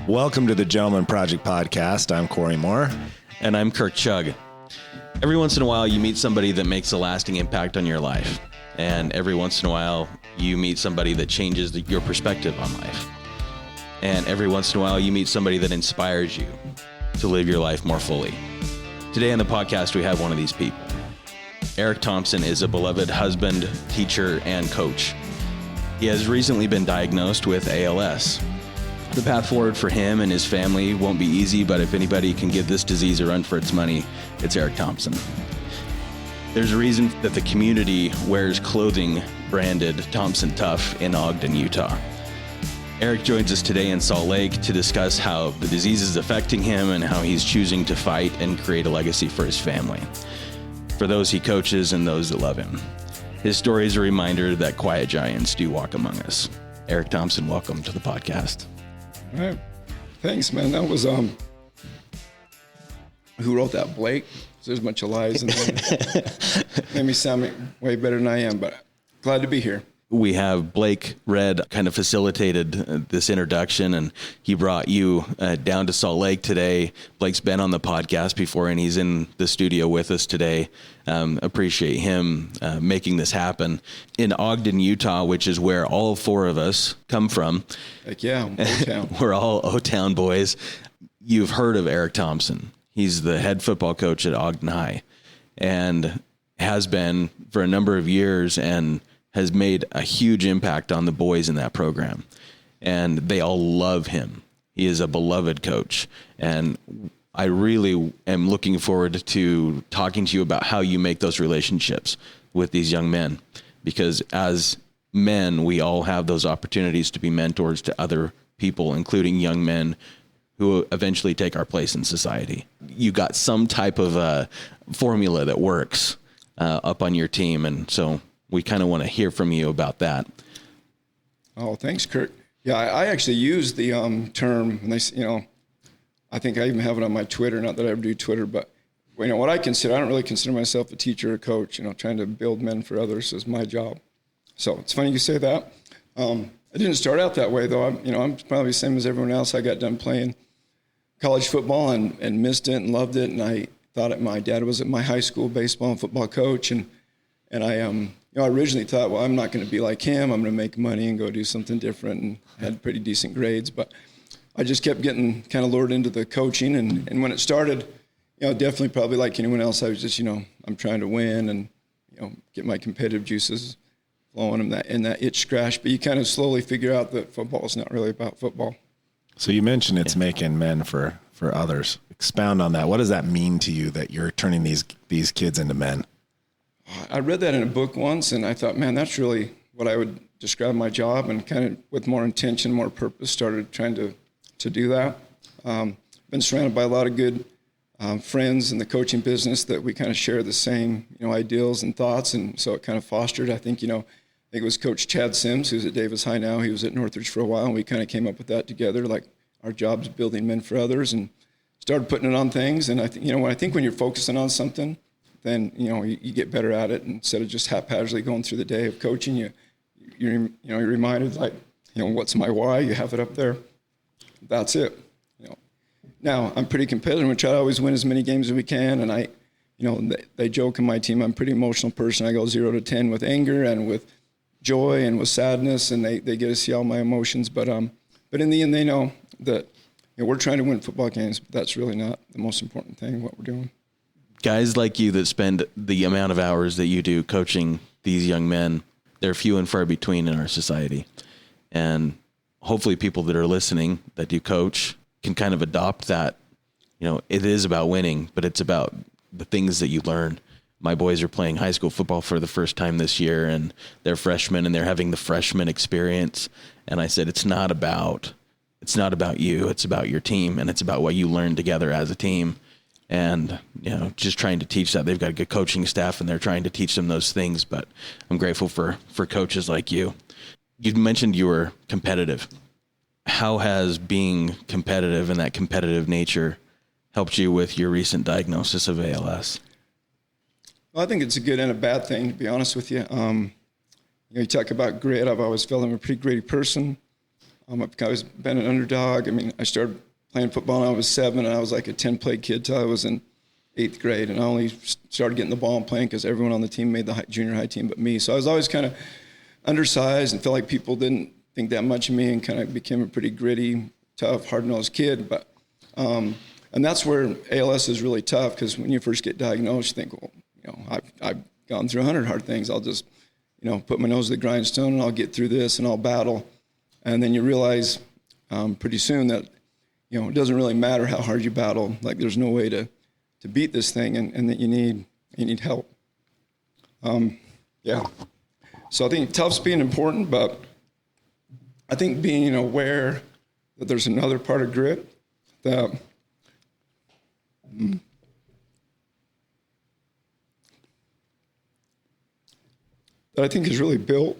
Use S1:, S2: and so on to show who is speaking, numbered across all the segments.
S1: Welcome to the Gentleman Project Podcast. I'm Corey Moore.
S2: And I'm Kirk Chugg. Every once in a while, you meet somebody that makes a lasting impact on your life. And every once in a while, you meet somebody that changes your perspective on life. And every once in a while, you meet somebody that inspires you to live your life more fully. Today on the podcast, we have one of these people. Erik Thompson is a beloved husband, teacher, and coach. He has recently been diagnosed with ALS. The path forward for him and his family won't be easy, but if anybody can give this disease a run for its money, it's Erik Thompson. There's a reason that the community wears clothing branded Thompson Tough in Ogden, Utah. Erik joins us today in Salt Lake to discuss how the disease is affecting him and how he's choosing to fight and create a legacy for his family, for those he coaches and those that love him. His story is a reminder that quiet giants do walk among us. Erik Thompson, welcome to the podcast.
S3: All right. Thanks, man. That was, who wrote that? Blake? There's a bunch of lies in there. Made me sound way better than I am, but glad to be here.
S2: We have Blake Red kind of facilitated this introduction, and he brought you down to Salt Lake today. Blake's been on the podcast before, and he's in the studio with us today. Appreciate him making this happen. In Ogden, Utah, which is where all four of us come from.
S3: Like, yeah, O-Town.
S2: We're all O-Town boys. You've heard of Erik Thompson. He's the head football coach at Ogden High and has been for a number of years and has made a huge impact on the boys in that program. And they all love him. He is a beloved coach. And I really am looking forward to talking to you about how you make those relationships with these young men. Because as men, we all have those opportunities to be mentors to other people, including young men who eventually take our place in society. You got some type of a formula that works up on your team. And so we kind of want to hear from you about that.
S3: Oh, thanks, Kirk. Yeah, I actually use the term, and I think I even have it on my Twitter, not that I ever do Twitter, but what I don't really consider myself a teacher or coach. Trying to build men for others is my job. So it's funny you say that. I didn't start out that way, though. I'm probably the same as everyone else. I got done playing college football and missed it and loved it, and I thought my dad was my high school baseball and football coach, and I originally thought, well, I'm not going to be like him. I'm going to make money and go do something different, and had pretty decent grades. But I just kept getting kind of lured into the coaching. And when it started, definitely probably like anyone else, I was just, I'm trying to win and, get my competitive juices flowing and that itch scratch. But you kind of slowly figure out that football is not really about football.
S1: So you mentioned it's making men for others. Expound on that. What does that mean to you that you're turning these kids into men?
S3: I read that in a book once, and I thought, man, that's really what I would describe my job, and kind of with more intention, more purpose, started trying to do that. Been surrounded by a lot of good friends in the coaching business that we kind of share the same, ideals and thoughts, and so it kind of fostered. I think it was Coach Chad Sims, who's at Davis High now. He was at Northridge for a while, and we kind of came up with that together, like our job's building men for others, and started putting it on things. And I think when you're focusing on something, then you get better at it. Instead of just haphazardly going through the day of coaching, you're reminded, like, what's my why? You have it up there. That's it. Now I'm pretty competitive. We try to always win as many games as we can. And they joke in my team, I'm a pretty emotional person. I go 0 to 10 with anger and with joy and with sadness, and they get to see all my emotions. But in the end, they know that we're trying to win football games. But that's really not the most important thing, what we're doing.
S2: Guys like you that spend the amount of hours that you do coaching these young men, they're few and far between in our society. And hopefully people that are listening that do coach can kind of adopt that, it is about winning, but it's about the things that you learn. My boys are playing high school football for the first time this year, and they're freshmen, and they're having the freshman experience. And I said, it's not about you, it's about your team, and it's about what you learn together as a team. And, just trying to teach that. They've got a good coaching staff, and they're trying to teach them those things. But I'm grateful for coaches like you. You mentioned you were competitive. How has being competitive and that competitive nature helped you with your recent diagnosis of ALS?
S3: Well, I think it's a good and a bad thing, to be honest with you. You talk about grit. I've always felt I'm a pretty gritty person. I've always been an underdog. I mean, I started playing football when I was 7, and I was like a 10-play kid till I was in 8th grade. And I only started getting the ball and playing because everyone on the team made the junior high team but me. So I was always kind of undersized and felt like people didn't think that much of me, and kind of became a pretty gritty, tough, hard-nosed kid. But and that's where ALS is really tough, because when you first get diagnosed, you think, well, I've gone through 100 hard things. I'll just, put my nose to the grindstone and I'll get through this and I'll battle. And then you realize pretty soon that, it doesn't really matter how hard you battle. Like, there's no way to beat this thing, and that you need help. Yeah. So I think tough's being important, but I think being aware that there's another part of grit that I think is really built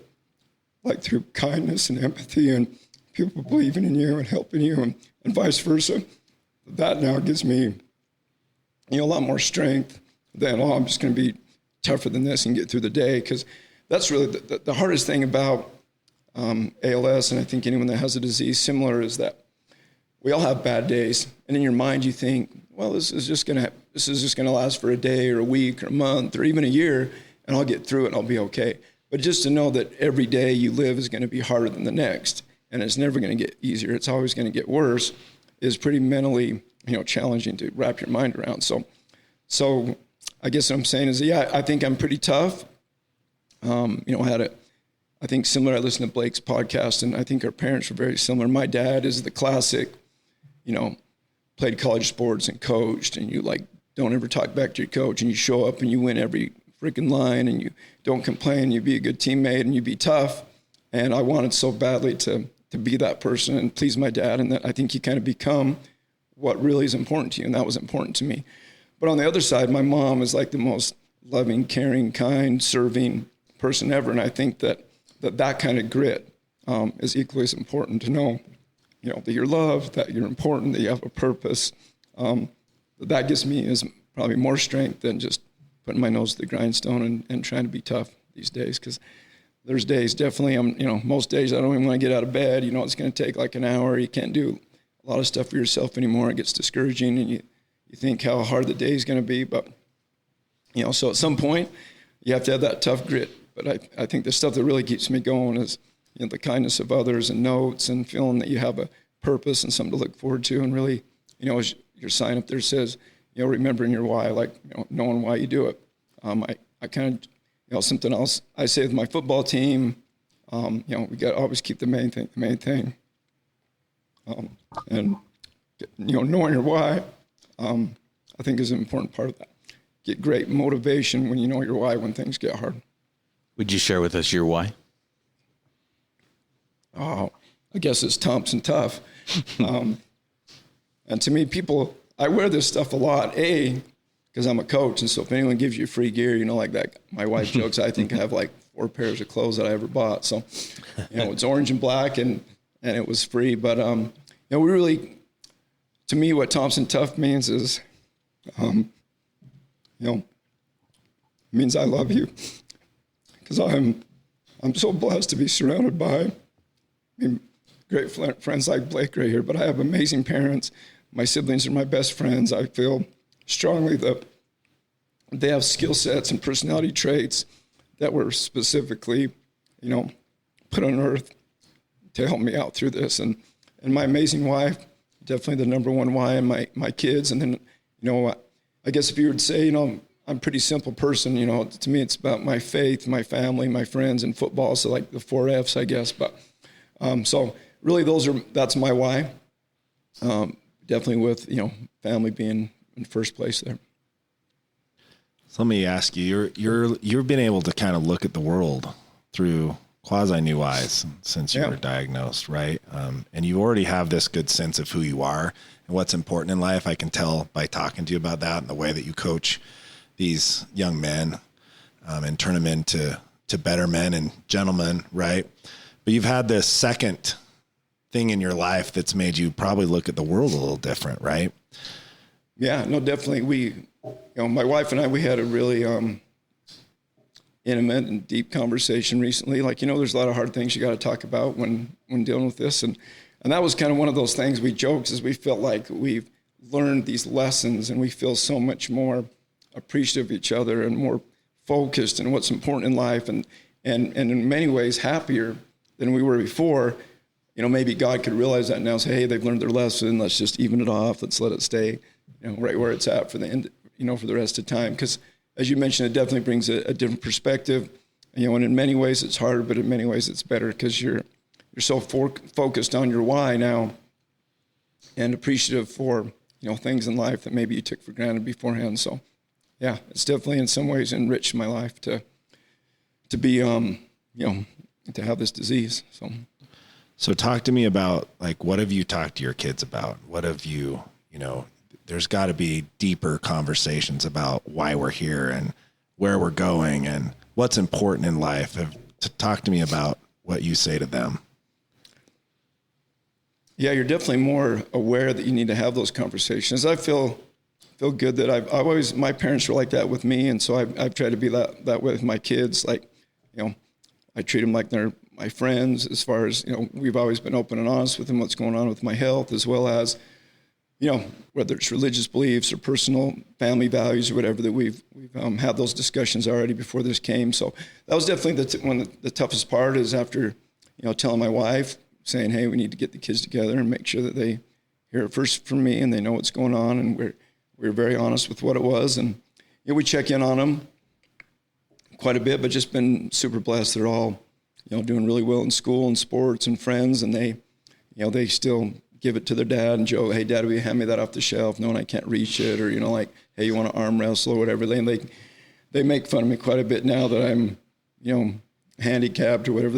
S3: like through kindness and empathy and people believing in you and helping you, and vice versa. That now gives me, a lot more strength than, I'm just going to be tougher than this and get through the day. Because that's really the hardest thing about ALS, and I think anyone that has a disease similar, is that we all have bad days. And in your mind, you think, well, this is just going to last for a day or a week or a month or even a year, and I'll get through it and I'll be okay. But just to know that every day you live is going to be harder than the next, and it's never going to get easier, it's always going to get worse, is pretty mentally, challenging to wrap your mind around. So I guess what I'm saying is, I think I'm pretty tough. I think similar, I listened to Blake's podcast, and I think our parents were very similar. My dad is the classic, played college sports and coached, and you don't ever talk back to your coach, and you show up and you win every freaking line, and you don't complain, you be a good teammate, and you be tough. And I wanted so badly to be that person and please my dad, and that I think you kind of become what really is important to you, and that was important to me. But on the other side, my mom is like the most loving, caring, kind, serving person ever, and I think that kind of grit is equally as important, to know, that you're loved, that you're important, that you have a purpose. That gives me is probably more strength than just putting my nose to the grindstone and trying to be tough these days. Because there's days, definitely, most days I don't even want to get out of bed. It's going to take like an hour. You can't do a lot of stuff for yourself anymore. It gets discouraging, and you think how hard the day is going to be. But, so at some point, you have to have that tough grit. But I think the stuff that really keeps me going is, the kindness of others and notes, and feeling that you have a purpose and something to look forward to. And really, as your sign up there says, remembering your why, knowing why you do it. I kind of, something else I say with my football team, we got to always keep the main thing. And, knowing your why, I think is an important part of that. Get great motivation when you know your why when things get hard.
S2: Would you share with us your why?
S3: Oh, I guess it's Thompson tough. And to me, I wear this stuff a lot, because I'm a coach. And so if anyone gives you free gear, like that, my wife jokes, I think I have like 4 pairs of clothes that I ever bought. So, it's orange and black, and it was free. But, we really, to me, what Thompson tough means is, means I love you. Because I'm so blessed to be surrounded by great friends like Blake right here, but I have amazing parents. My siblings are my best friends. I feel strongly that they have skill sets and personality traits that were specifically, put on earth to help me out through this. And my amazing wife, definitely the number one why, and my kids. And then, I guess if you would say, I'm a pretty simple person, to me it's about my faith, my family, my friends, and football. So like the 4 F's, I guess. But so really that's my why. Definitely with, family being in first place there.
S1: So let me ask you, you've been able to kind of look at the world through quasi new eyes since you were diagnosed, right? And you already have this good sense of who you are and what's important in life. I can tell by talking to you about that and the way that you coach these young men and turn them into better men and gentlemen, right? But you've had this second thing in your life that's made you probably look at the world a little different, right?
S3: Yeah, no, definitely. My wife and I, we had a really intimate and deep conversation recently. Like, there's a lot of hard things you got to talk about when dealing with this. And that was kind of one of those things we joked, is we felt like we've learned these lessons and we feel so much more appreciative of each other and more focused in what's important in life, and in many ways happier than we were before. Maybe God could realize that now, say, hey, they've learned their lesson. Let's just even it off. Let's let it stay, right where it's at for the end, for the rest of the time. Because as you mentioned, it definitely brings a different perspective, and in many ways it's harder, but in many ways it's better because you're so focused on your why now and appreciative for, things in life that maybe you took for granted beforehand. So yeah, it's definitely in some ways enriched my life to be, to have this disease.
S1: So talk to me about, like, what have you talked to your kids about? What have you, there's got to be deeper conversations about why we're here and where we're going and what's important in life. Talk to me about what you say to them.
S3: Yeah, you're definitely more aware that you need to have those conversations. I feel good that I've always, my parents were like that with me. And so I've tried to be that way with my kids. Like, I treat them like they're my friends, as far as, we've always been open and honest with them, what's going on with my health, as well as, whether it's religious beliefs or personal family values or whatever, that we've had those discussions already before this came. So that was definitely one of the toughest part, is after, telling my wife, saying, hey, we need to get the kids together and make sure that they hear it first from me and they know what's going on. And we're very honest with what it was. And we check in on them quite a bit, but just been super blessed. They're all, doing really well in school and sports and friends. And they still give it to their dad and Joe, hey, Dad, will you hand me that off the shelf? No, and I can't reach it. Or, like, hey, you want to arm wrestle or whatever. They make fun of me quite a bit now that I'm, handicapped or whatever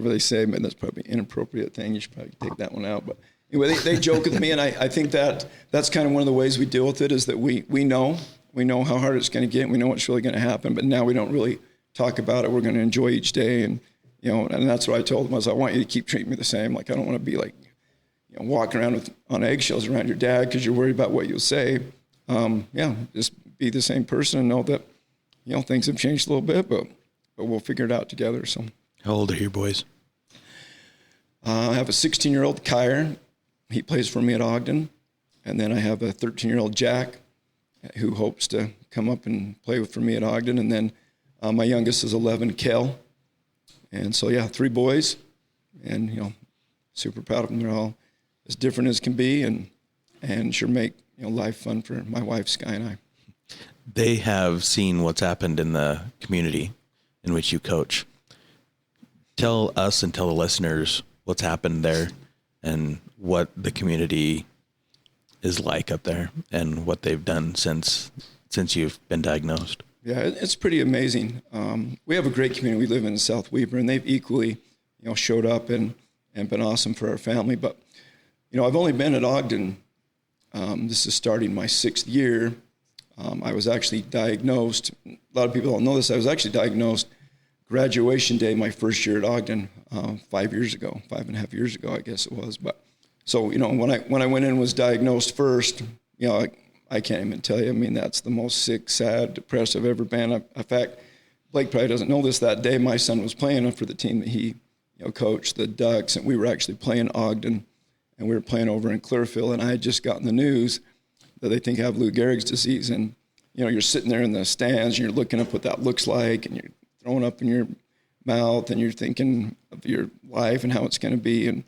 S3: they say. Man, that's probably an inappropriate thing. You should probably take that one out. But anyway, they joke with me, and I think that's kind of one of the ways we deal with it, is that we know how hard it's going to get. We know what's really going to happen, but now we don't really talk about it. We're going to enjoy each day. And, and that's what I told them, was I want you to keep treating me the same. Like, I don't want to be like, walking around on eggshells around your dad because you're worried about what you'll say. Just be the same person and know that, things have changed a little bit, but we'll figure it out together. So,
S2: how old are your boys?
S3: I have a 16-year-old, Kyre. He plays for me at Ogden. And then I have a 13-year-old, Jack, who hopes to come up and play for me at Ogden. And then my youngest is 11, Kel. And so, 3 boys. And, super proud of them. They're all as different as can be, and sure make, life fun for my wife, Sky, and I.
S2: They have seen what's happened in the community in which you coach. Tell us and tell the listeners what's happened there and what the community is like up there and what they've done since you've been diagnosed.
S3: Yeah, it's pretty amazing. We have a great community. We live in South Weber, and they've equally, showed up and been awesome for our family. But, I've only been at Ogden. This is starting my 6th year. I was actually diagnosed. A lot of people don't know this. I was actually diagnosed graduation day, my first year at Ogden, 5.5 years ago, I guess it was. But so, when I went in and was diagnosed first, I can't even tell you. I mean, that's the most sick, sad, depressed I've ever been. In fact, Blake probably doesn't know this. That day, my son was playing for the team that he, coached, the Ducks, and we were actually playing Ogden, and we were playing over in Clearfield, and I had just gotten the news that they think I have Lou Gehrig's disease. And, you're sitting there in the stands, and you're looking up what that looks like, and you're throwing up in your mouth, and you're thinking of your life and how it's going to be. And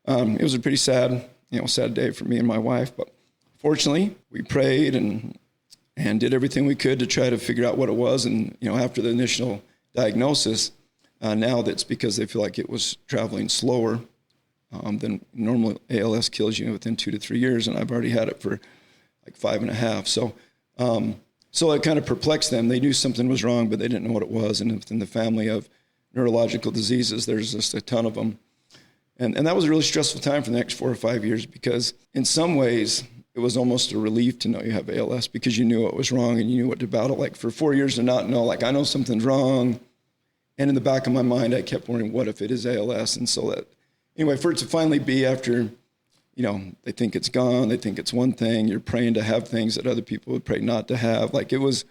S3: it was a pretty sad, sad day for me and my wife. But fortunately, we prayed and did everything we could to try to figure out what it was. And, after the initial diagnosis, now that's because they feel like it was traveling slower than normal. ALS kills you within 2 to 3 years, and I've already had it for like 5.5. So it kind of perplexed them. They knew something was wrong, but they didn't know what it was. And within the family of neurological diseases, there's just a ton of them. And that was a really stressful time for the next 4 or 5 years, because in some ways it was almost a relief to know you have ALS, because you knew what was wrong and you knew what to battle. Like, for 4 years to not know, like, I know something's wrong. And in the back of my mind, I kept wondering, what if it is ALS? And so that, anyway, for it to finally be after, they think it's gone, they think it's one thing, you're praying to have things that other people would pray not to have. Like, it was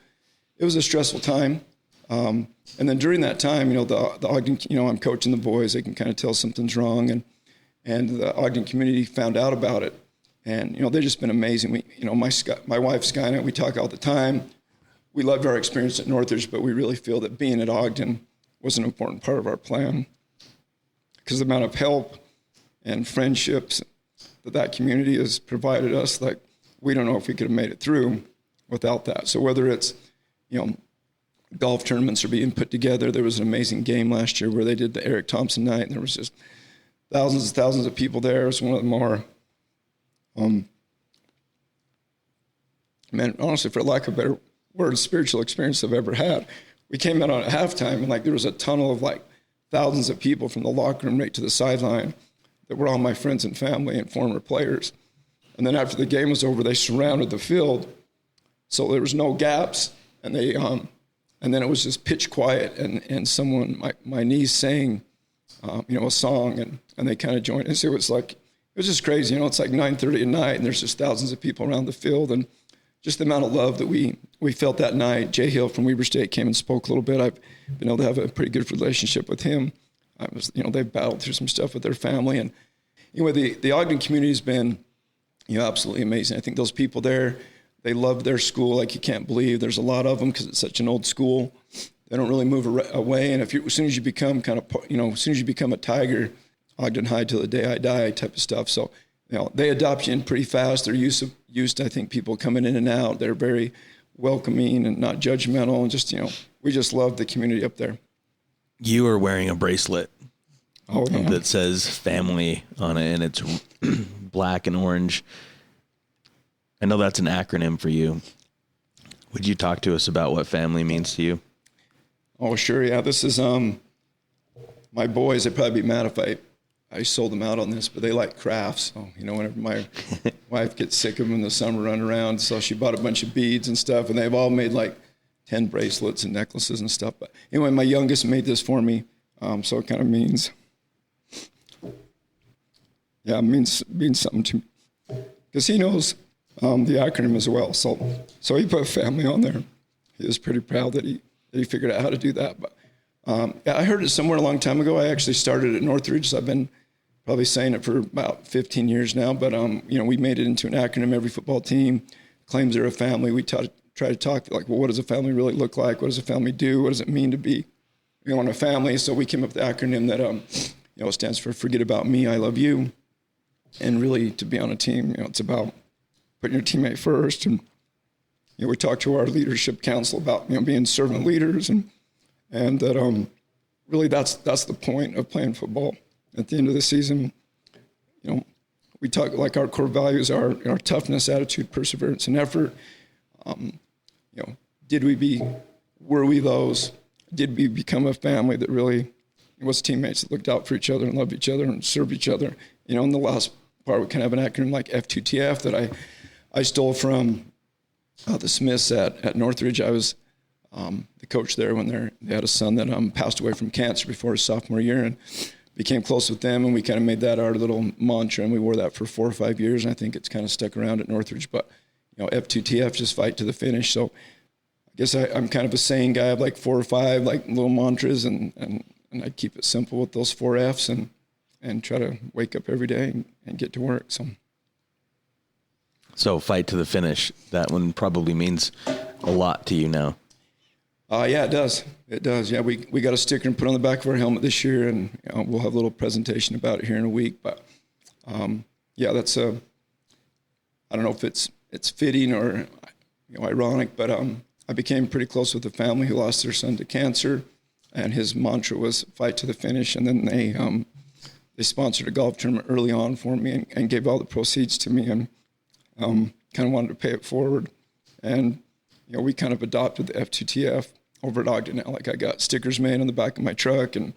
S3: a stressful time. And then during that time, the Ogden, I'm coaching the boys. They can kind of tell something's wrong, and the Ogden community found out about it, and they've just been amazing. We, my wife Skynet, we talk all the time. We loved our experience at Northridge, but we really feel that being at Ogden was an important part of our plan, because the amount of help and friendships that community has provided us, like, we don't know if we could have made it through without that. So whether it's, golf tournaments are being put together. There was an amazing game last year where they did the Erik Thompson night, and there was just thousands and thousands of people there. It was one of the more, honestly, for lack of a better word, spiritual experience I've ever had. We came out on at halftime, and there was a tunnel of thousands of people from the locker room right to the sideline that were all my friends and family and former players. And then after the game was over, they surrounded the field, so there was no gaps, and they and then it was just pitch quiet, and someone, my niece sang, a song, and they kind of joined. And so it was just crazy. It's 9:30 at night, and there's just thousands of people around the field, and just the amount of love that we felt that night. Jay Hill from Weber State came and spoke a little bit. I've been able to have a pretty good relationship with him. They've battled through some stuff with their family, and the Ogden community has been, absolutely amazing. I think those people there, they love their school like you can't believe. There's a lot of them because it's such an old school. They don't really move away. And as soon as you become as soon as you become a Tiger, Ogden High till the day I die type of stuff. So, they adopt you in pretty fast. They're used to, I think, people coming in and out. They're very welcoming and not judgmental. And just, we just love the community up there.
S2: You are wearing a bracelet that says F.A.M.I.L.Y. on it, and it's black and orange. I know that's an acronym for you. Would you talk to us about what family means to you?
S3: Oh, sure. Yeah. This is, my boys, they'd probably be mad if I sold them out on this, but they like crafts. So, whenever my wife gets sick of them in the summer, run around. So she bought a bunch of beads and stuff, and they've all made 10 bracelets and necklaces and stuff. But anyway, my youngest made this for me. So it kind of means, it means something to me, because he knows the acronym as well. So he put family on there. He was pretty proud that he figured out how to do that. But I heard it somewhere a long time ago. I actually started at Northridge, so I've been probably saying it for about 15 years now. But we made it into an acronym. Every football team claims they're a family. We try to talk what does a family really look like? What does a family do? What does it mean to be a family? So we came up with the acronym that stands for Forget About Me, I Love You. And really, to be on a team, it's about putting your teammate first. And we talk to our leadership council about being servant leaders, and that really that's the point of playing football. At the end of the season, we talk our core values are our toughness, attitude, perseverance, and effort. Were we those? Did we become a family that really was teammates that looked out for each other and loved each other and served each other? In the last part, we kind of have an acronym like F2TF that I stole from the Smiths at Northridge. I was the coach there when they had a son that passed away from cancer before his sophomore year, and became close with them, and we kind of made that our little mantra, and we wore that for 4 or 5 years, and I think it's kind of stuck around at Northridge. But F2TF, just fight to the finish. So I guess I'm kind of a saying guy. I have 4 or 5 little mantras, and I keep it simple with those 4 Fs, and try to wake up every day and get to work.
S2: So fight to the finish. That one probably means a lot to you now.
S3: Yeah, it does. It does. Yeah, we got a sticker and put on the back of our helmet this year, and we'll have a little presentation about it here in a week. But that's I don't know if it's fitting or ironic, but I became pretty close with a family who lost their son to cancer, and his mantra was fight to the finish. And then they sponsored a golf tournament early on for me and gave all the proceeds to me, and kind of wanted to pay it forward. And we kind of adopted the F2TF over at Ogden now. I got stickers made on the back of my truck, and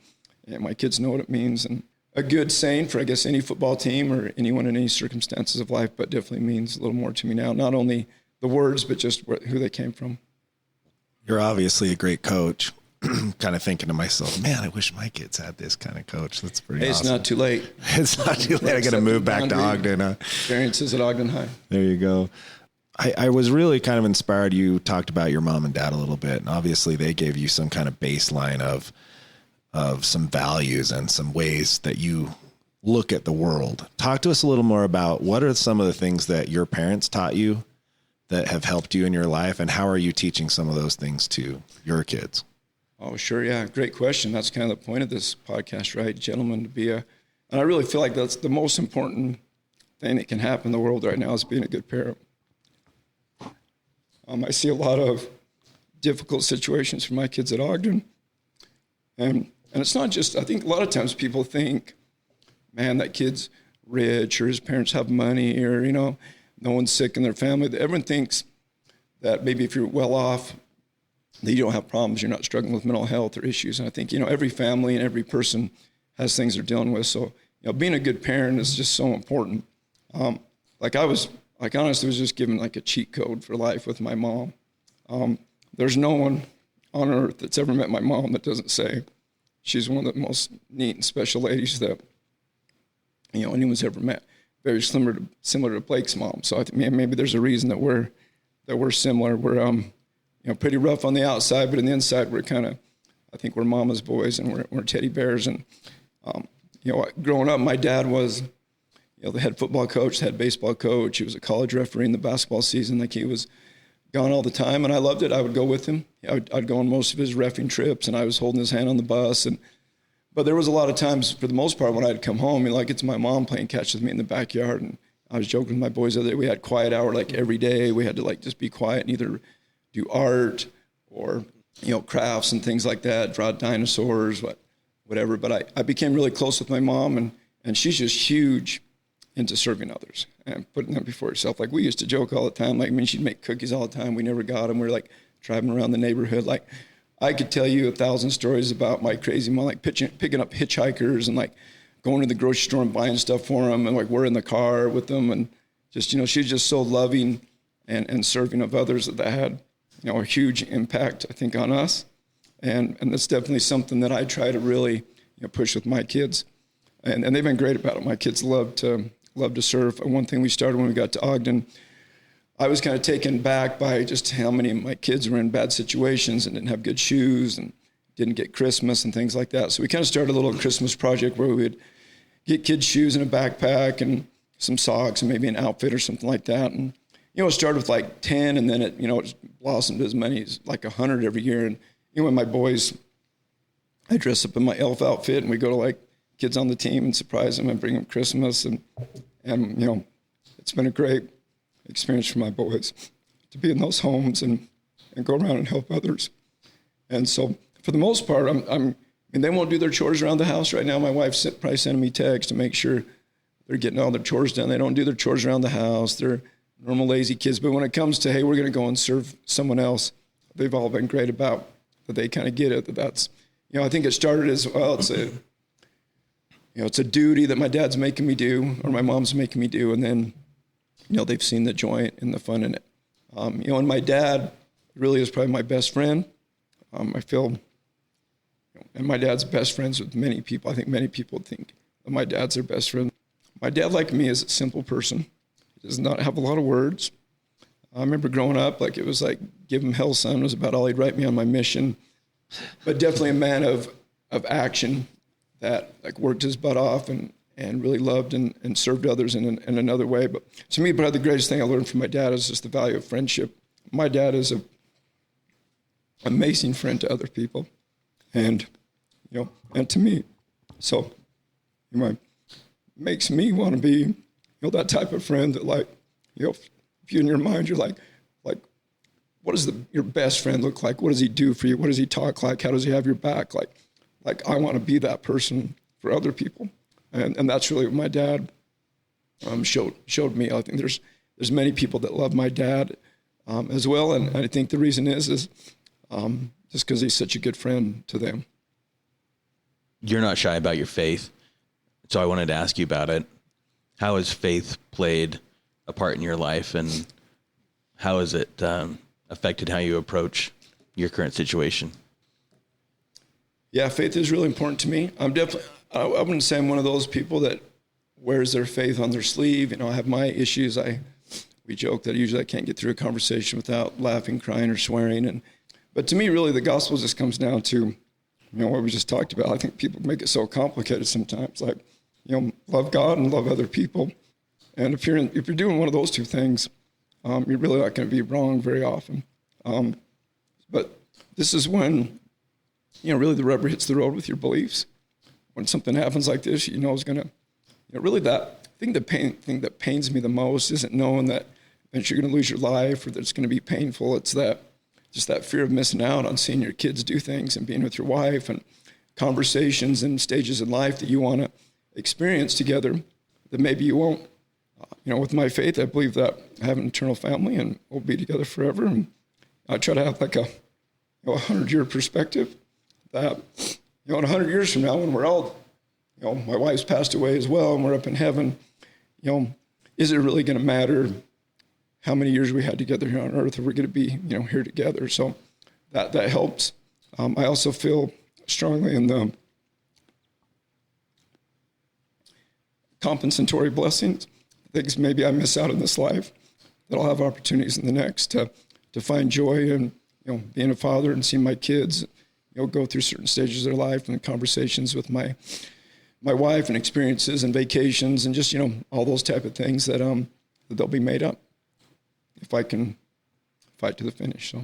S3: my kids know what it means. And a good saying for, I guess, any football team or anyone in any circumstances of life, but definitely means a little more to me now. Not only the words, but just who they came from.
S1: You're obviously a great coach. Kind of thinking to myself, man, I wish my kids had this kind of coach. That's pretty awesome.
S3: It's not too late.
S1: It's not too late. I got to move back to Ogden.
S3: Experiences at Ogden High.
S1: There you go. I was really kind of inspired. You talked about your mom and dad a little bit, and obviously they gave you some kind of baseline of some values and some ways that you look at the world. Talk to us a little more about what are some of the things that your parents taught you that have helped you in your life, and how are you teaching some of those things to your kids?
S3: Oh, sure. Yeah. Great question. That's kind of the point of this podcast, right? Gentlemen, and I really feel like that's the most important thing that can happen in the world right now is being a good parent. I see a lot of difficult situations for my kids at Ogden. And it's not just, I think a lot of times people think, man, that kid's rich or his parents have money or, no one's sick in their family. Everyone thinks that maybe if you're well off, that you don't have problems, you're not struggling with mental health or issues. And I think, every family and every person has things they're dealing with. So, being a good parent is just so important. I honestly was just given like a cheat code for life with my mom. There's no one on earth that's ever met my mom that doesn't say she's one of the most neat and special ladies that, anyone's ever met. Very similar to Blake's mom. So I think maybe there's a reason that we're similar. We're, pretty rough on the outside, but on the inside, I think we're mama's boys and we're teddy bears. And, growing up, my dad was, the head football coach, the head baseball coach. He was a college referee in the basketball season. Like he was gone all the time, and I loved it. I would go with him. I'd go on most of his reffing trips, and I was holding his hand on the bus. But there was a lot of times, for the most part, when I'd come home, it's my mom playing catch with me in the backyard. And I was joking with my boys the other day. We had quiet hour like every day. We had to just be quiet and either do art or, crafts and things like that, draw dinosaurs, whatever. But I became really close with my mom, and she's just huge into serving others and putting them before herself. Like we used to joke all the time. She'd make cookies all the time. We never got them. We were driving around the neighborhood. I could tell you 1,000 stories about my crazy mom, picking up hitchhikers and going to the grocery store and buying stuff for them. And we're in the car with them. And just, she's just so loving and serving of others that had, a huge impact, I think, on us. And that's definitely something that I try to really, push with my kids. And they've been great about it. My kids love to serve. And one thing we started when we got to Ogden, I was kind of taken back by just how many of my kids were in bad situations and didn't have good shoes and didn't get Christmas and things like that. So we kind of started a little Christmas project where we would get kids shoes and a backpack and some socks and maybe an outfit or something like that. And, it started with 10 and then it blossomed to as many as 100 every year. And, when my boys, I dress up in my elf outfit and we go to kids on the team and surprise them and bring them Christmas. And it's been a great experience for my boys to be in those homes and go around and help others. And so for the most part, they won't do their chores around the house right now. My wife's probably sending me texts to make sure they're getting all their chores done. They don't do their chores around the house. They're normal, lazy kids. But when it comes to, hey, we're going to go and serve someone else, they've all been great about that. They kind of get it, that's, I think it started as, well, it's a duty that my dad's making me do or my mom's making me do. And then, they've seen the joy and the fun in it. And my dad really is probably my best friend. I feel, and my dad's best friends with many people. I think many people think that my dad's their best friend. My dad, like me, is a simple person. He does not have a lot of words. I remember growing up, it was give him hell, son, was about all he'd write me on my mission. But definitely a man of action that worked his butt off and really loved and served others in another way. But to me, probably the greatest thing I learned from my dad is just the value of friendship. My dad is an amazing friend to other people and to me. So makes me want to be, that type of friend that if you in your mind, you're like, what does your best friend look like? What does he do for you? What does he talk like? How does he have your back? I want to be that person for other people. And that's really what my dad showed me. I think there's many people that love my dad as well. And I think the reason is just because he's such a good friend to them.
S2: You're not shy about your faith. So I wanted to ask you about it. How has faith played a part in your life, and how has it affected how you approach your current situation?
S3: Yeah, faith is really important to me. I wouldn't say I'm one of those people that wears their faith on their sleeve. I have my issues. I we joke that usually I can't get through a conversation without laughing, crying, or swearing. But to me, really, the gospel just comes down to, what we just talked about. I think people make it so complicated sometimes, like, love God and love other people. And if you're doing one of those two things, you're really not going to be wrong very often. But this is when, really the rubber hits the road with your beliefs. When something happens like this, is going to, really that thing that pains me the most isn't knowing that you're going to lose your life or that it's going to be painful. It's that fear of missing out on seeing your kids do things and being with your wife and conversations and stages in life that you want to experience together that maybe you won't. With my faith, I believe that I have an eternal family and we'll be together forever. And I try to have like a 100-year perspective that, in 100 years from now when we're old, my wife's passed away as well and we're up in heaven, is it really going to matter how many years we had together here on earth, or we're going to be, here together? So that helps. I also feel strongly in the compensatory blessings, things maybe I miss out in this life, that I'll have opportunities in the next to find joy in, being a father and seeing my kids, go through certain stages of their life and conversations with my wife and experiences and vacations and just, all those type of things that they'll be made up if I can fight to the finish. So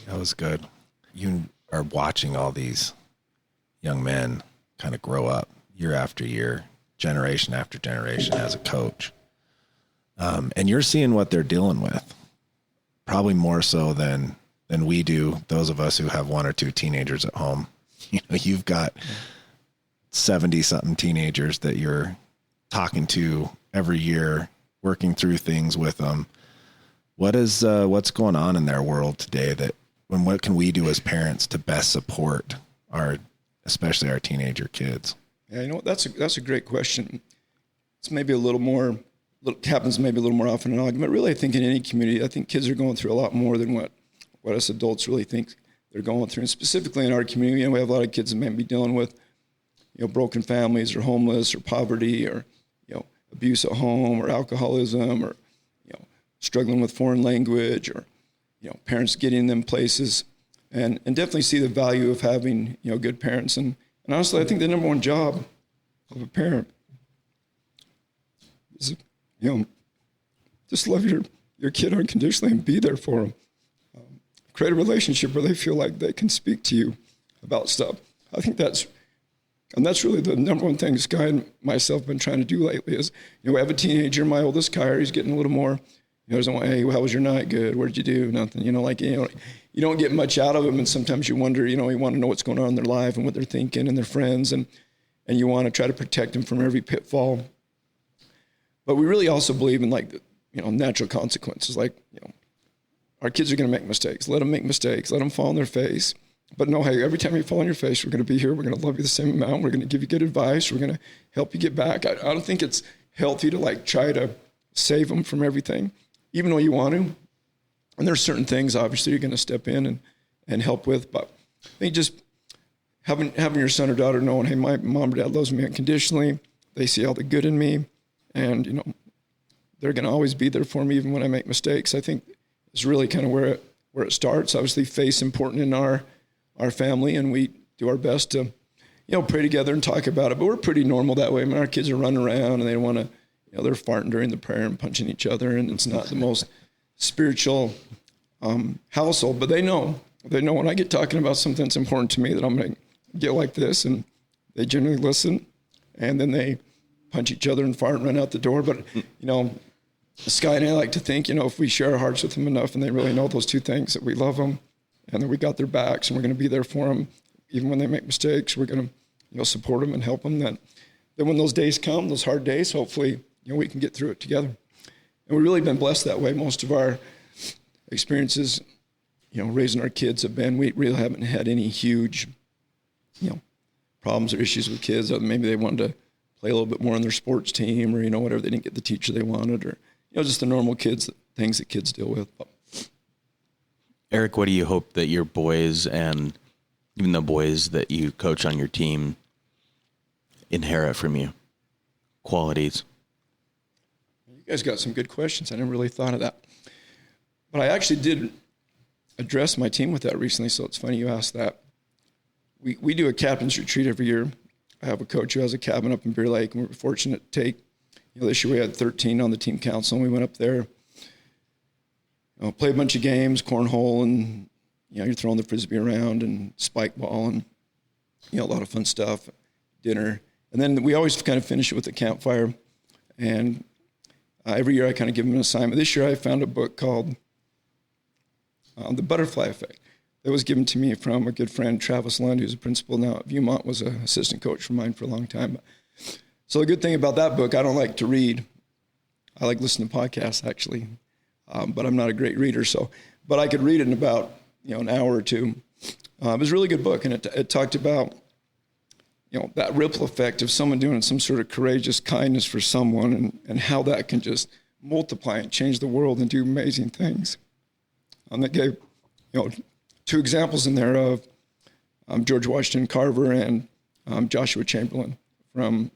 S1: that was good. You are watching all these young men kind of grow up year after year, generation after generation as a coach. And you're seeing what they're dealing with, probably more so than we do, those of us who have one or two teenagers at home. You've got 70-something teenagers that you're talking to every year, working through things with them. What's going on in their world today what can we do as parents to best support especially our teenager kids?
S3: Yeah, that's a great question. It's maybe happens maybe a little more often in Ogden, but really I think in any community, I think kids are going through a lot more than what us adults really think they're going through. And specifically in our community, we have a lot of kids that may be dealing with, broken families or homeless or poverty or, abuse at home or alcoholism or, struggling with foreign language or, parents getting them places and definitely see the value of having, good parents. And honestly, I think the number one job of a parent is, just love your kid unconditionally and be there for them. Create a relationship where they feel like they can speak to you about stuff. I think that's really the number one thing Sky and myself have been trying to do lately is, we have a teenager, my oldest Kyrie, he's getting a little more, doesn't want, hey, how was your night? Good. What did you do? Nothing. You don't get much out of them. And sometimes you wonder, you want to know what's going on in their life and what they're thinking and their friends. And you want to try to protect them from every pitfall. But we really also believe in natural consequences. Our kids are going to make mistakes. Let them make mistakes. Let them fall on their face. But no, hey, every time you fall on your face, we're going to be here. We're going to love you the same amount. We're going to give you good advice. We're going to help you get back. I don't think it's healthy to try to save them from everything, even though you want to. And there's certain things, obviously, you're going to step in and help with. But I think just having your son or daughter knowing, hey, my mom or dad loves me unconditionally. They see all the good in me. And, they're going to always be there for me even when I make mistakes. I think is really kind of where it starts. Obviously, faith's important in our family, and we do our best to, pray together and talk about it. But we're pretty normal that way. I mean, our kids are running around and they want to, they're farting during the prayer and punching each other, and it's not the most spiritual household. But they know when I get talking about something that's important to me that I'm going to get like this, and they generally listen, and then they punch each other and fart and run out the door. But Sky and I like to think, if we share our hearts with them enough and they really know those two things, that we love them and that we got their backs and we're going to be there for them. Even when they make mistakes, we're going to, support them and help them. Then when those days come, those hard days, hopefully, we can get through it together. And we've really been blessed that way. Most of our experiences, raising our kids have been, we really haven't had any huge, problems or issues with kids. Maybe they wanted to play a little bit more on their sports team or, whatever, they didn't get the teacher they wanted, or, just the normal things that kids deal with.
S2: Erik, what do you hope that your boys and even the boys that you coach on your team inherit from you? Qualities.
S3: you guys got some good questions. I never really thought of that. But I actually did address my team with that recently, so it's funny you asked that. We do a captain's retreat every year. I have a coach who has a cabin up in Bear Lake, and we're fortunate to take, this year we had 13 on the team council, and we went up there, play a bunch of games, cornhole, and, you're throwing the Frisbee around and spike ball and, a lot of fun stuff, dinner. And then we always kind of finish it with a campfire. And every year I kind of give them an assignment. This year I found a book called The Butterfly Effect. That was given to me from a good friend, Travis Lund, who's a principal now at Viewmont, was an assistant coach for mine for a long time. So the good thing about that book, I don't like to read. I like listening to podcasts, actually, but I'm not a great reader. But I could read it in about an hour or two. It was a really good book, and it talked about that ripple effect of someone doing some sort of courageous kindness for someone, and how that can just multiply and change the world and do amazing things. That gave 2 examples in there of George Washington Carver and Joshua Chamberlain from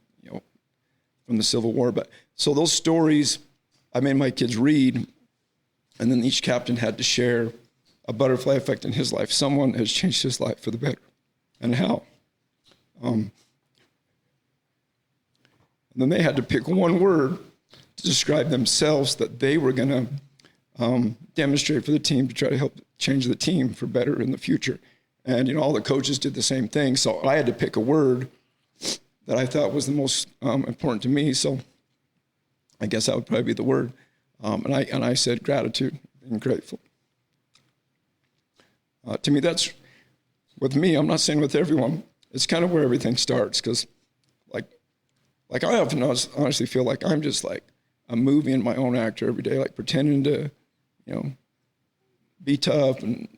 S3: the Civil War. But so those stories I made my kids read, and then each captain had to share a butterfly effect in his life. Someone has changed his life for the better, and how. And then they had to pick one word to describe themselves that they were going to demonstrate for the team to try to help change the team for better in the future. And, all the coaches did the same thing. So I had to pick a word that I thought was the most important to me. So I guess that would probably be the word. And I said gratitude and grateful. To me, that's, with me, I'm not saying with everyone, it's kind of where everything starts. Because like I often honestly feel like I'm just like a movie in my own actor every day, like pretending to, be tough and,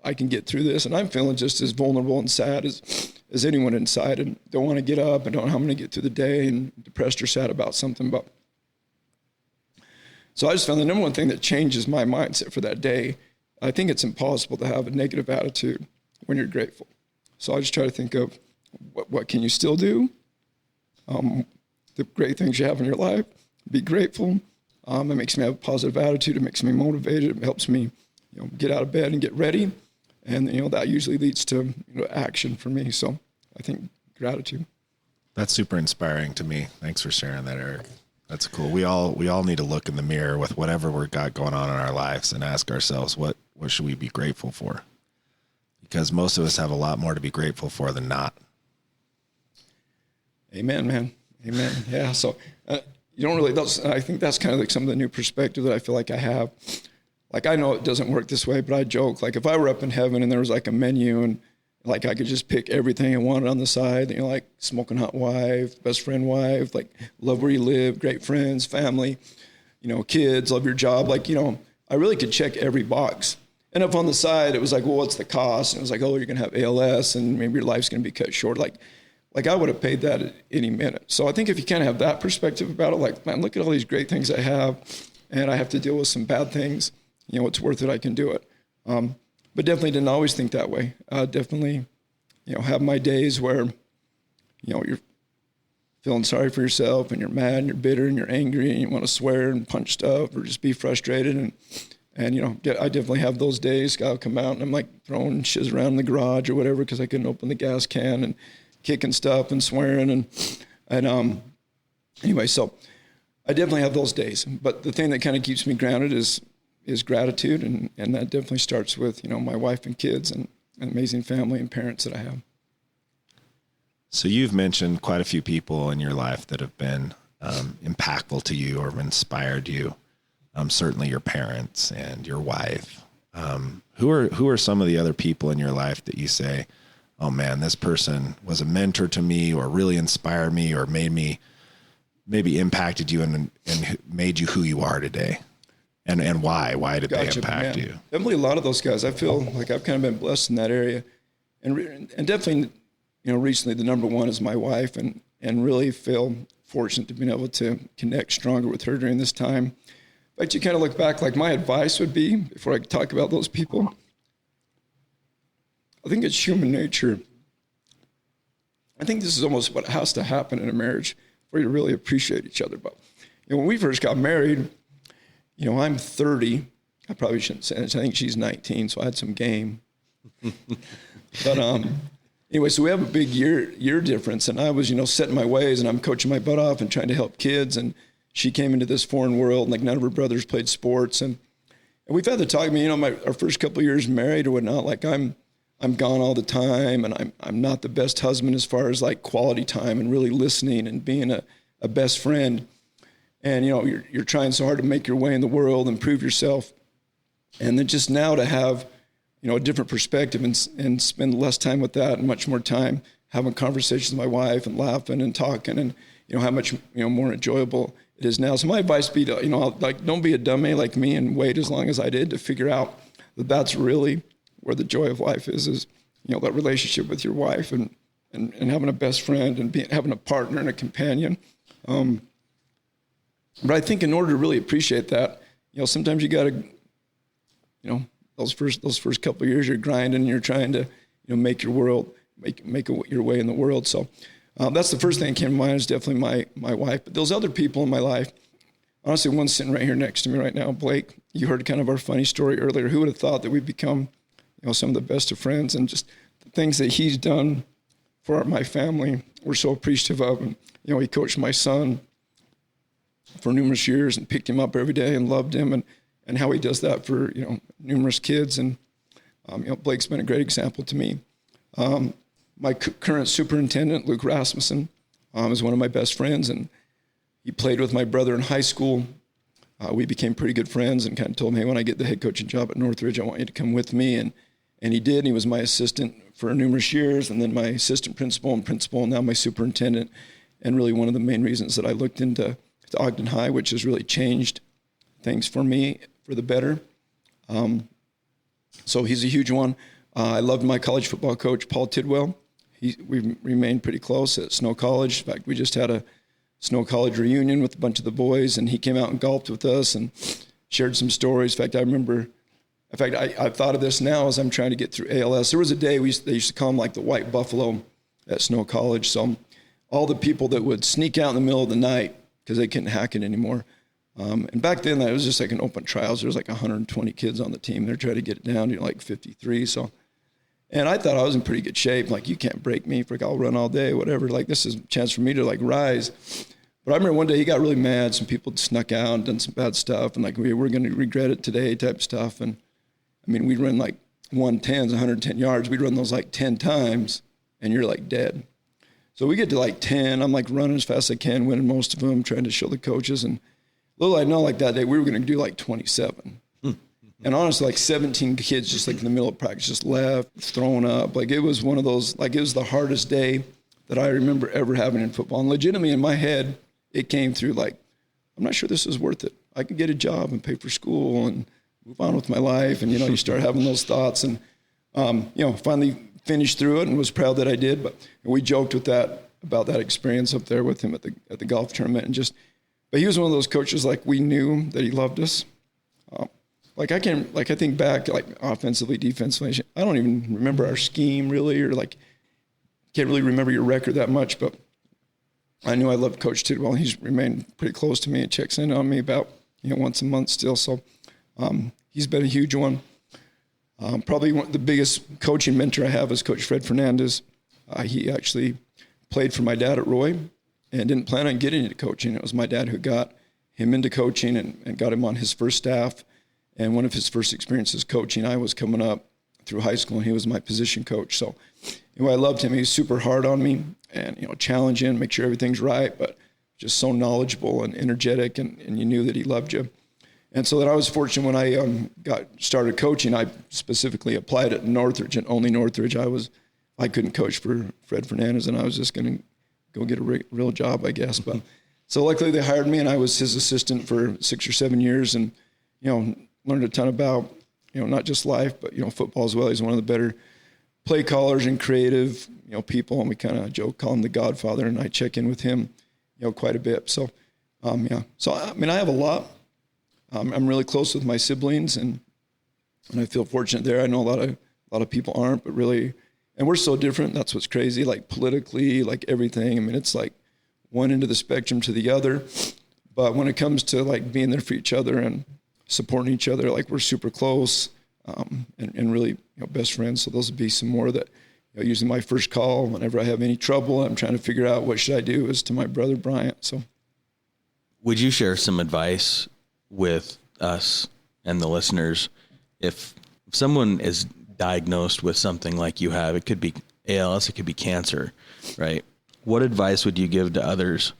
S3: I can get through this. And I'm feeling just as vulnerable and sad as anyone inside, and don't want to get up and don't know how I'm going to get through the day, and depressed or sad about something. But so I just found the number one thing that changes my mindset for that day. I think it's impossible to have a negative attitude when you're grateful. So I just try to think of what can you still do? The great things you have in your life. Be grateful. It makes me have a positive attitude. It makes me motivated. It helps me, get out of bed and get ready. And, that usually leads to action for me. So I think gratitude.
S1: That's super inspiring to me. Thanks for sharing that, Erik. That's cool. We all need to look in the mirror with whatever we've got going on in our lives and ask ourselves, what should we be grateful for? Because most of us have a lot more to be grateful for than not.
S3: Amen, man. Amen. Yeah. So you don't really, I think that's kind of like some of the new perspective that I feel like I have. Like, I know it doesn't work this way, but I joke, like if I were up in heaven and there was like a menu and like I could just pick everything I wanted on the side, like smoking hot wife, best friend wife, like love where you live, great friends, family, kids, love your job. Like, I really could check every box. And if on the side, it was like, well, what's the cost? And it was like, oh, you're going to have ALS and maybe your life's going to be cut short. Like I would have paid that at any minute. So I think if you kind of have that perspective about it, like, man, look at all these great things I have, and I have to deal with some bad things, it's worth it, I can do it. But definitely didn't always think that way. Definitely, have my days where, you're feeling sorry for yourself and you're mad and you're bitter and you're angry and you want to swear and punch stuff or just be frustrated. And I definitely have those days. I'll come out and I'm like throwing shiz around in the garage or whatever because I couldn't open the gas can, and kicking stuff and swearing. And anyway, so I definitely have those days. But the thing that kind of keeps me grounded is gratitude. And that definitely starts with, my wife and kids and an amazing family and parents that I have.
S1: So you've mentioned quite a few people in your life that have been impactful to you or inspired you. Certainly your parents and your wife. Who are some of the other people in your life that you say, oh man, this person was a mentor to me or really inspired me or maybe impacted you and made you who you are today? And why? Why did they impact you?
S3: Definitely a lot of those guys. I feel like I've kind of been blessed in that area. And definitely, recently the number one is my wife, and really feel fortunate to be able to connect stronger with her during this time. In fact, you kind of look back, like my advice would be, before I talk about those people, I think it's human nature. I think this is almost what has to happen in a marriage for you to really appreciate each other. But, when we first got married, I'm 30. I probably shouldn't say this. I think she's 19, so I had some game. But anyway, so we have a big year difference, and I was, setting my ways, and I'm coaching my butt off and trying to help kids, and she came into this foreign world, like none of her brothers played sports, and we've had the talk. I mean, our first couple of years married or whatnot, like I'm gone all the time, and I'm not the best husband as far as like quality time and really listening and being a best friend. And you're trying so hard to make your way in the world and prove yourself, and then just now to have a different perspective and spend less time with that and much more time having conversations with my wife and laughing and talking, and how much more enjoyable it is now. So my advice would be to don't be a dummy like me and wait as long as I did to figure out that that's really where the joy of life is that relationship with your wife and having a best friend and having a partner and a companion. But I think in order to really appreciate that, sometimes you got to, those first couple of years you're grinding and you're trying to, make your world, make your way in the world. So that's the first thing that came to mind is definitely my wife. But those other people in my life, honestly, one's sitting right here next to me right now, Blake. You heard kind of our funny story earlier. Who would have thought that we'd become, some of the best of friends, and just the things that he's done for my family, we're so appreciative of. And, he coached my son for numerous years and picked him up every day and loved him, and how he does that for, numerous kids. And, Blake's been a great example to me. My current superintendent, Luke Rasmussen, is one of my best friends, and he played with my brother in high school. We became pretty good friends and kind of told him, hey, when I get the head coaching job at Northridge, I want you to come with me. And he did, and he was my assistant for numerous years, and then my assistant principal, and now my superintendent. And really one of the main reasons that I looked into Ogden High, which has really changed things for me for the better. So he's a huge one. I loved my college football coach, Paul Tidwell. We remained pretty close at Snow College. In fact, we just had a Snow College reunion with a bunch of the boys, and he came out and golfed with us and shared some stories. In fact, I thought of this now as I'm trying to get through ALS. There was a day they used to call him like the White Buffalo at Snow College. So all the people that would sneak out in the middle of the night because they couldn't hack it anymore. And back then, it was just like an open trials. There was like 120 kids on the team. They're trying to get it down to like 53. And I thought I was in pretty good shape. Like, you can't break me. I'll run all day, whatever. Like, this is a chance for me to like rise. But I remember one day he got really mad. Some people snuck out and done some bad stuff. And like, we're going to regret it today type stuff. And I mean, we'd run like 110s, 110 yards. We'd run those like 10 times and you're like dead. So we get to like 10. I'm like running as fast as I can, winning most of them, trying to show the coaches. And little I know, like that day, we were going to do like 27. And honestly, like 17 kids just like in the middle of practice just left, thrown up. Like, it was one of those, like, it was the hardest day that I remember ever having in football. And legitimately in my head, it came through like, I'm not sure this is worth it. I could get a job and pay for school and move on with my life. And, you start having those thoughts. And, finally finished through it and was proud that I did. But we joked about that experience up there with him at the golf tournament. And but he was one of those coaches, like, we knew that he loved us. I think back, like, offensively, defensively, I don't even remember our scheme really, or like, can't really remember your record that much, but I knew I loved Coach Tidwell. He's remained pretty close to me and checks in on me about, once a month still. So he's been a huge one. Probably the biggest coaching mentor I have is Coach Fred Fernandez. He actually played for my dad at Roy and didn't plan on getting into coaching. It was my dad who got him into coaching and got him on his first staff. And one of his first experiences coaching, I was coming up through high school, and he was my position coach. So I loved him. He was super hard on me and, challenging, make sure everything's right, but just so knowledgeable and energetic, and you knew that he loved you. And so that I was fortunate when I got started coaching, I specifically applied at Northridge and only Northridge. I couldn't coach for Fred Fernandez, and I was just going to go get a real job, I guess. But so luckily they hired me, and I was his assistant for 6 or 7 years, and, learned a ton about, not just life, but, football as well. He's one of the better play callers and creative, people. And we kind of joke, call him the Godfather, and I check in with him, quite a bit. So, So, I have a lot. I'm really close with my siblings, and I feel fortunate there. I know a lot of people aren't, but really, and we're so different. That's what's crazy. Like politically, like everything. It's like one end of the spectrum to the other. But when it comes to like being there for each other and supporting each other, like we're super close, and really, best friends. So those would be some more that, usually my first call whenever I have any trouble, I'm trying to figure out what should I do, is to my brother Bryant. So
S2: would you share some advice with us and the listeners? If someone is diagnosed with something like you have, it could be ALS, it could be cancer, right? What advice would you give to others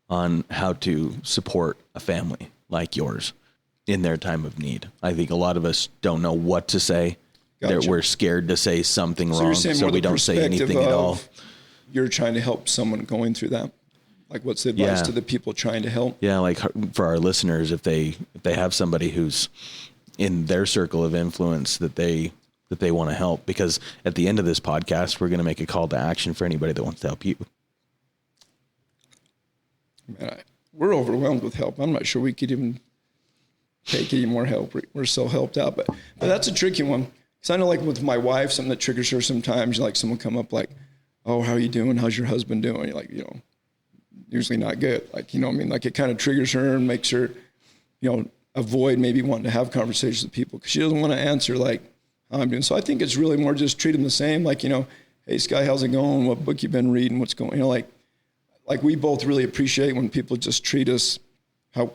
S2: on how to support a family like yours in their time of need? I think a lot of us don't know what to say.
S3: Gotcha.
S2: We're scared to say something wrong,
S3: you're saying
S2: so
S3: more
S2: we
S3: the
S2: don't say anything at all.
S3: You're trying to help someone going through that. Like, what's the advice to the people trying to help?
S2: Yeah, like for our listeners, if they have somebody who's in their circle of influence that they want to help, because at the end of this podcast, we're going to make a call to action for anybody that wants to help you.
S3: Man, we're overwhelmed with help. I'm not sure we could even take any more help. We're so helped out, but that's a tricky one. Because I know, like with my wife, something that triggers her sometimes, like someone come up like, "Oh, how are you doing? How's your husband doing?" You're like, usually not good. Like, like it kind of triggers her and makes her, avoid maybe wanting to have conversations with people because she doesn't want to answer like how I'm doing. So I think it's really more just treat them the same. Like, "Hey, Sky, how's it going? What book you been reading? What's going?" Like we both really appreciate when people just treat us how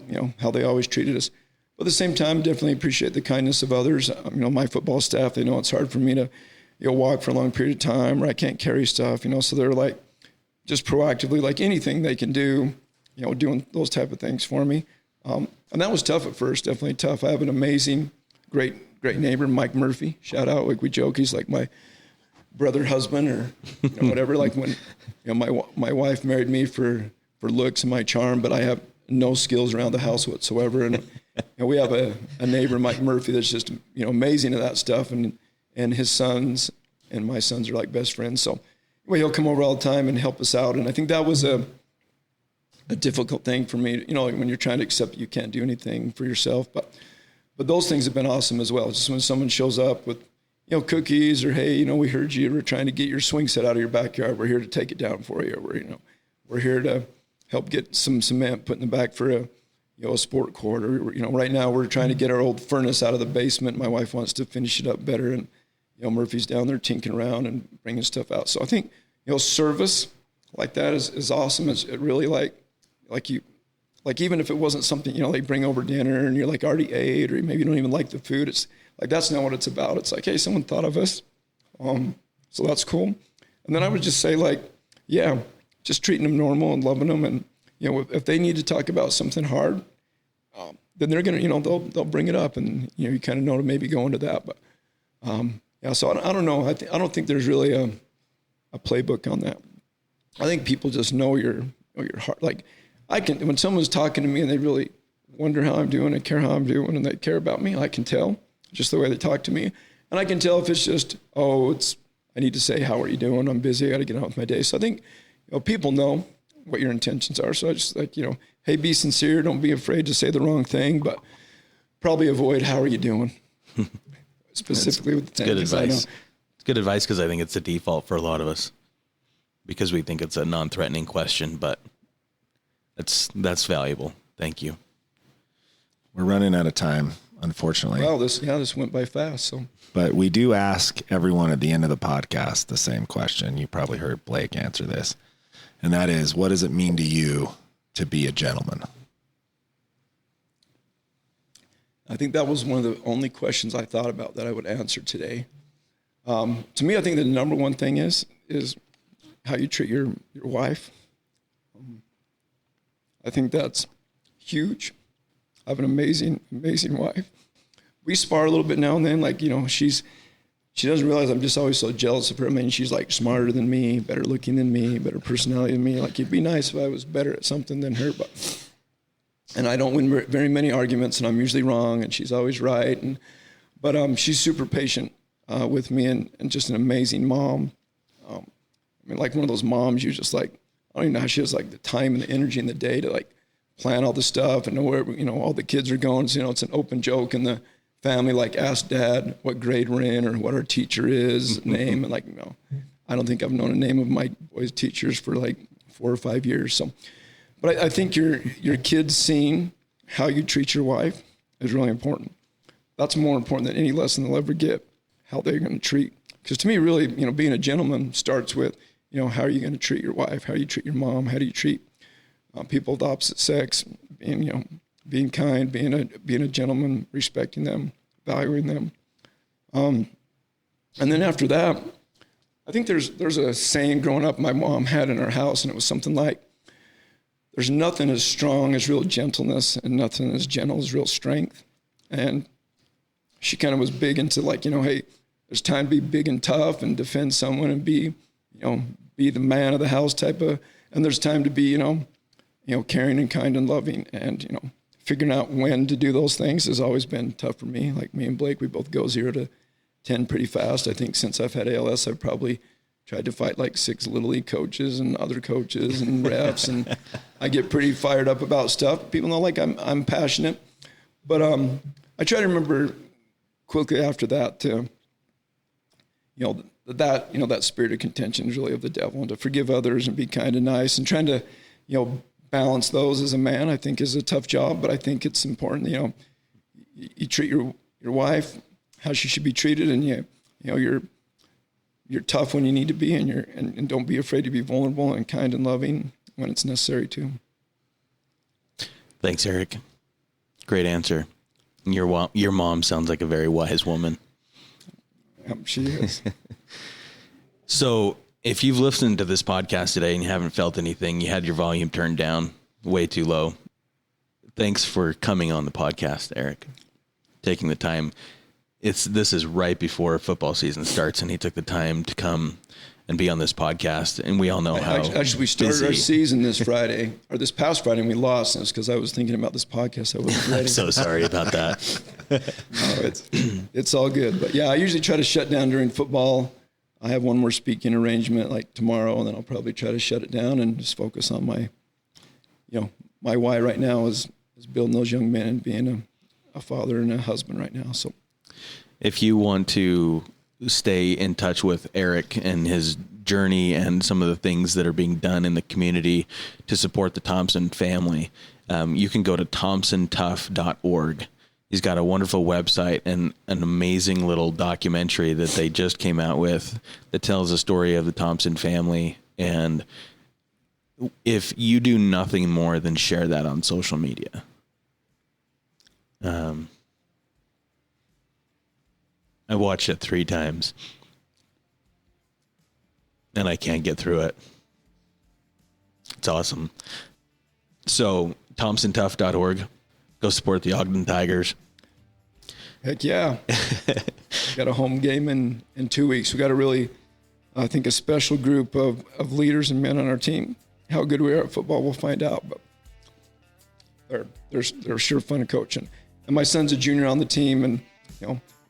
S3: they always treated us. But at the same time, definitely appreciate the kindness of others. My football staff, they know it's hard for me to, walk for a long period of time, or I can't carry stuff, so they're like just proactively, like anything they can do, doing those type of things for me. And that was tough at first, definitely tough. I have an amazing, great neighbor, Mike Murphy. Shout out, like we joke, he's like my brother husband or whatever. Like when my wife married me for looks and my charm, but I have no skills around the house whatsoever. And we have a neighbor, Mike Murphy, that's just amazing at that stuff. And his sons and my sons are like best friends. So anyway, he'll come over all the time and help us out. And I think that was a difficult thing for me, when you're trying to accept that you can't do anything for yourself. But those things have been awesome as well. Just when someone shows up with cookies, or, "Hey, we heard you were trying to get your swing set out of your backyard. We're here to take it down for you." Or, we're here to help get some cement put in the back for a sport court. Or, right now we're trying to get our old furnace out of the basement. My wife wants to finish it up better. And, Murphy's down there tinkering around and bringing stuff out. So I think, service like that is awesome. It's really like even if it wasn't something, they bring over dinner and you're like already ate, or maybe you don't even like the food. It's like, that's not what it's about. It's like, hey, someone thought of us. So that's cool. And then I would just say just treating them normal and loving them. And, if they need to talk about something hard, then they're going to, they'll bring it up, and, you kind of know to maybe go into that. But, so I don't know. I don't think there's really a playbook on that. I think people just know your heart. Like when someone's talking to me and they really wonder how I'm doing and care how I'm doing and they care about me, I can tell just the way they talk to me. And I can tell if it's just, I need to say, "How are you doing? I'm busy. I got to get on with my day." So I think, people know what your intentions are. So I just like, hey, be sincere. Don't be afraid to say the wrong thing, but probably avoid, "How are you doing?" Specifically with the thing.
S2: Good advice. It's good advice because I think it's the default for a lot of us because we think it's a non-threatening question, but that's valuable. Thank you.
S1: We're running out of time, unfortunately.
S3: Well, this went by fast. So,
S1: but we do ask everyone at the end of the podcast the same question. You probably heard Blake answer this, and that is, what does it mean to you to be a gentleman?
S3: I think that was one of the only questions I thought about that I would answer today. To me, I think the number one thing is how you treat your wife. I think that's huge. I have an amazing, amazing wife. We spar a little bit now and then. Like, she doesn't realize I'm just always so jealous of her. I mean, she's like smarter than me, better looking than me, better personality than me. Like, it'd be nice if I was better at something than her, and I don't win very many arguments, and I'm usually wrong, and she's always right. But she's super patient with me, and just an amazing mom. I mean, like one of those moms you just like, I don't even know how she has like the time and the energy in the day to like plan all the stuff and know where, all the kids are going. So, it's an open joke in the family, like ask Dad what grade we're in or what our teacher is, name. And like, I don't think I've known a name of my boys' teachers for like 4 or 5 years. So But I think your kids seeing how you treat your wife is really important. That's more important than any lesson they'll ever get, how they're going to treat. Because to me, really, being a gentleman starts with, how are you going to treat your wife? How do you treat your mom? How do you treat people of the opposite sex? Being kind, being a gentleman, respecting them, valuing them. And then after that, I think there's a saying growing up my mom had in our house, and it was something like, there's nothing as strong as real gentleness, and nothing as gentle as real strength. And she kind of was big into like, hey, there's time to be big and tough and defend someone and be the man of the house type of, and there's time to be, caring and kind and loving, and, figuring out when to do those things has always been tough for me. Like me and Blake, we both go 0 to 10 pretty fast. I think since I've had ALS, I've probably tried to fight like 6 Little League coaches and other coaches and refs, and I get pretty fired up about stuff. People know like I'm passionate, but I try to remember quickly after that to, that spirit of contention is really of the devil, and to forgive others and be kind and nice, and trying to, balance those as a man, I think is a tough job, but I think it's important. You treat your wife how she should be treated, and you're tough when you need to be, and don't be afraid to be vulnerable and kind and loving when it's necessary to.
S2: Thanks, Erik. Great answer. Your mom sounds like a very wise woman.
S3: She is.
S2: So if you've listened to this podcast today and you haven't felt anything, you had your volume turned down way too low. Thanks for coming on the podcast, Erik. Taking the time. This is right before football season starts, and he took the time to come and be on this podcast. And we all know how
S3: actually we started our season this Friday, or this past Friday, and we lost. And it's because I was thinking about this podcast. I wasn't ready.
S2: I'm so sorry about that.
S3: No, it's all good. But yeah, I usually try to shut down during football. I have one more speaking arrangement like tomorrow, and then I'll probably try to shut it down and just focus on my why right now is building those young men and being a father and a husband right now. So
S2: if you want to stay in touch with Erik and his journey and some of the things that are being done in the community to support the Thompson family, you can go to thompsontough.org. He's got a wonderful website and an amazing little documentary that they just came out with that tells the story of the Thompson family. And if you do nothing more than share that on social media, I watched it 3 times and I can't get through it. It's awesome. So thompsontough.org. Go support the Ogden Tigers.
S3: Heck yeah. Got a home game in 2 weeks. We got a really, I think, a special group of leaders and men on our team. How good we are at football, we'll find out. But they're sure fun to coach. And my son's a junior on the team, and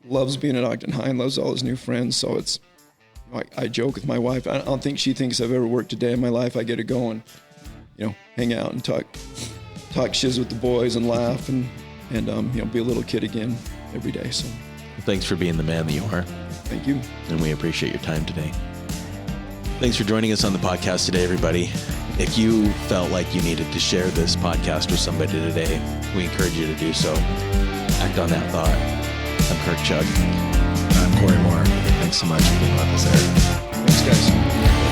S3: loves being at Ogden High and loves all his new friends. So it's, I joke with my wife. I don't think she thinks I've ever worked a day in my life. I get to go and hang out and talk shiz with the boys and laugh and be a little kid again every day. So
S2: thanks for being the man that you are.
S3: Thank you.
S2: And we appreciate your time today. Thanks for joining us on the podcast today, everybody. If you felt like you needed to share this podcast with somebody today, we encourage you to do so. Act on that thought. I'm Kirk Chug.
S1: I'm Corey Moore. Thanks so much for being with us, Erik.
S3: Thanks, guys.